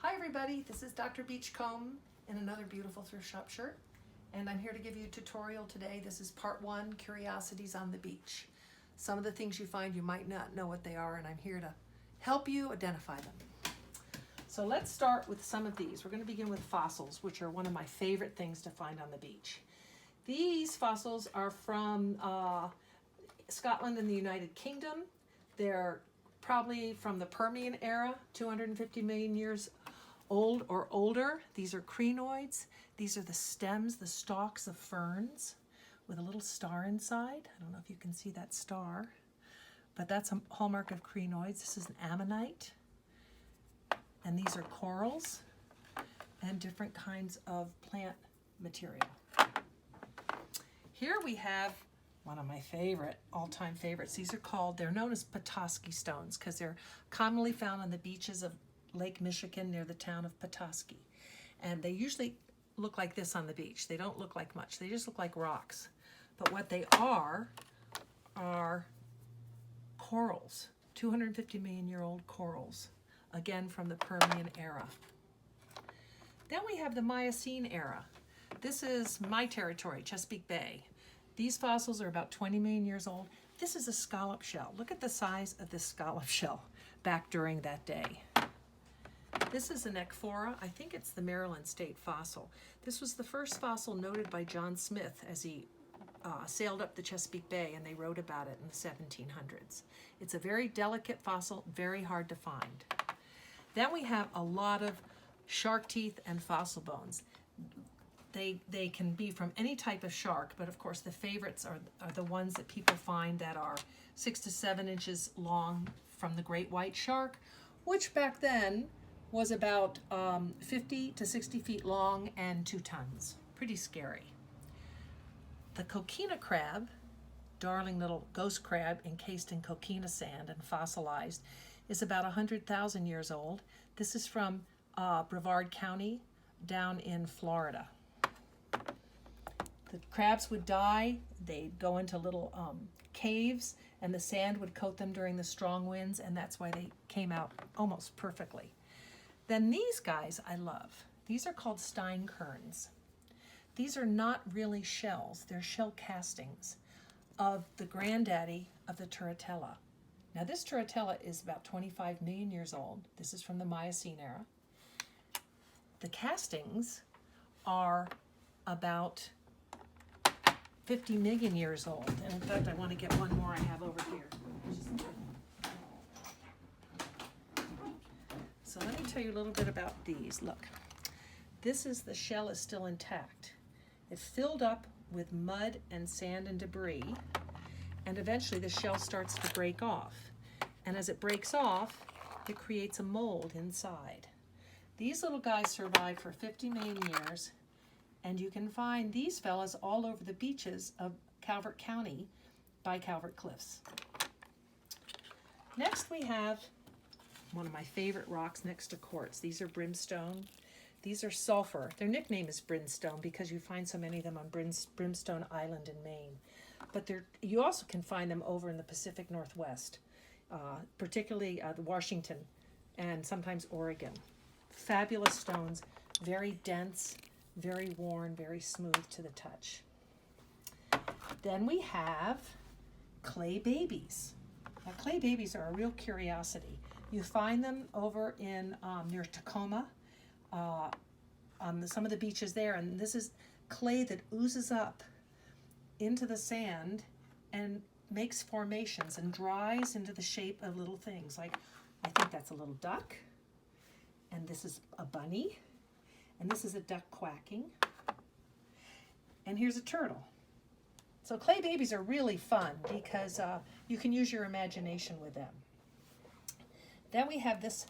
Hi everybody, this is Dr. Beachcomb in another beautiful thrift shop shirt, and I'm here to give you a tutorial today. This is part 1, Curiosities on the Beach. Some of the things you find you might not know what they are, and I'm here to help you identify them. So let's start with some of these. We're going to begin with fossils, which are one of my favorite things to find on the beach. These fossils are from Scotland and the United Kingdom. They're probably from the Permian era, 250 million years old or older. These are crinoids. These are the stems, the stalks of ferns with a little star inside. I don't know if you can see that star, but that's a hallmark of crinoids. This is an ammonite, and these are corals and different kinds of plant material. Here we have one of my favorite, all-time favorites. These are called, they're known as Petoskey stones because they're commonly found on the beaches of Lake Michigan near the town of Petoskey. And they usually look like this on the beach. They don't look like much. They just look like rocks. But what they are corals, 250 million year old corals, again from the Permian era. Then we have the Miocene era. This is my territory, Chesapeake Bay. These fossils are about 20 million years old. This is a scallop shell. Look at the size of this scallop shell back during that day. This is an ecphora. I think it's the Maryland State fossil. This was the first fossil noted by John Smith as he sailed up the Chesapeake Bay, and they wrote about it in the 1700s. It's a very delicate fossil, very hard to find. Then we have a lot of shark teeth and fossil bones. They can be from any type of shark, but of course the favorites are the ones that people find that are 6 to 7 inches long from the great white shark, which back then was about 50 to 60 feet long and 2 tons. Pretty scary. The coquina crab, darling little ghost crab encased in coquina sand and fossilized, is about 100,000 years old. This is from Brevard County down in Florida. The crabs would die, they'd go into little caves, and the sand would coat them during the strong winds, and that's why they came out almost perfectly. Then these guys I love. These are called steinkerns. These are not really shells, they're shell castings of the granddaddy of the Turritella. Now this Turritella is about 25 million years old. This is from the Miocene era. The castings are about 50 million years old. And in fact, I want to get one more I have over here. So let me tell you a little bit about these. Look, this is, the shell is still intact. It filled up with mud and sand and debris, and eventually the shell starts to break off. And as it breaks off, it creates a mold inside. These little guys survived for 50 million years, and you can find these fellas all over the beaches of Calvert County by Calvert Cliffs. Next we have one of my favorite rocks next to quartz. These are brimstone. These are sulfur. Their nickname is Brimstone because you find so many of them on Brimstone Island in Maine. But you also can find them over in the Pacific Northwest, particularly Washington and sometimes Oregon. Fabulous stones, very dense, very worn, very smooth to the touch. Then we have clay babies. Now, clay babies are a real curiosity. You find them over in near Tacoma, on some of the beaches there, and this is clay that oozes up into the sand and makes formations and dries into the shape of little things. Like, I think that's a little duck, and this is a bunny, and this is a duck quacking, and here's a turtle. So clay babies are really fun because you can use your imagination with them. Then we have this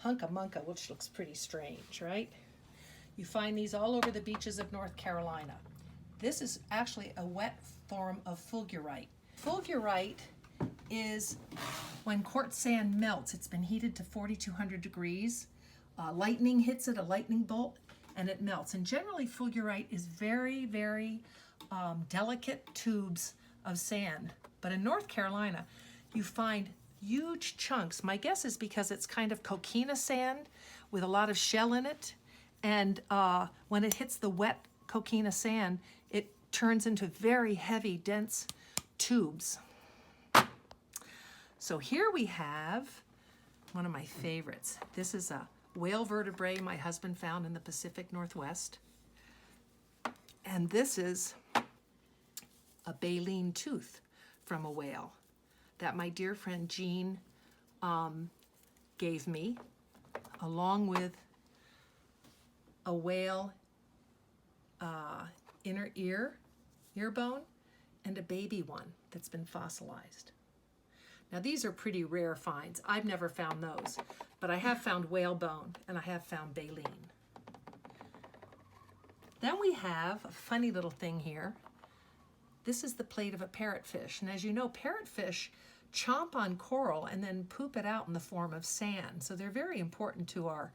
hunka-munka, which looks pretty strange, right? You find these all over the beaches of North Carolina. This is actually a wet form of fulgurite. Fulgurite is when quartz sand melts. It's been heated to 4,200 degrees. Lightning hits it, a lightning bolt, and it melts. And generally fulgurite is very, very delicate tubes of sand. But in North Carolina, you find huge chunks. My guess is because it's kind of coquina sand with a lot of shell in it. And when it hits the wet coquina sand, it turns into very heavy, dense tubes. So here we have one of my favorites. This is a whale vertebrae my husband found in the Pacific Northwest. And this is a baleen tooth from a whale that my dear friend Jean gave me, along with a whale inner ear bone and a baby one that's been fossilized. Now these are pretty rare finds. I've never found those, but I have found whale bone and I have found baleen. Then we have a funny little thing here. This is the plate of a parrotfish, and as you know, parrotfish chomp on coral and then poop it out in the form of sand. So they're very important to our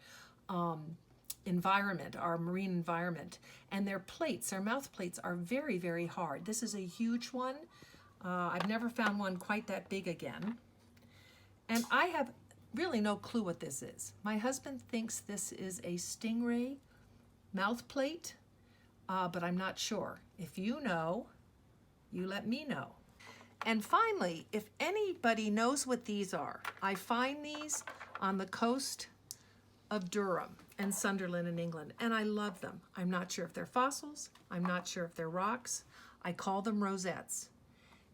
environment, our marine environment. And their plates, their mouth plates, are very, very hard. This is a huge one. I've never found one quite that big again. And I have really no clue what this is. My husband thinks this is a stingray mouth plate, but I'm not sure. If you know, you let me know. And finally, if anybody knows what these are, I find these on the coast of Durham and Sunderland in England, and I love them. I'm not sure if they're fossils. I'm not sure if they're rocks. I call them rosettes.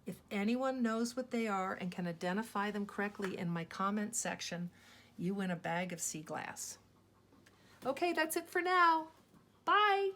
If anyone knows what they are and can identify them correctly in my comment section, you win a bag of sea glass. Okay, that's it for now. Bye.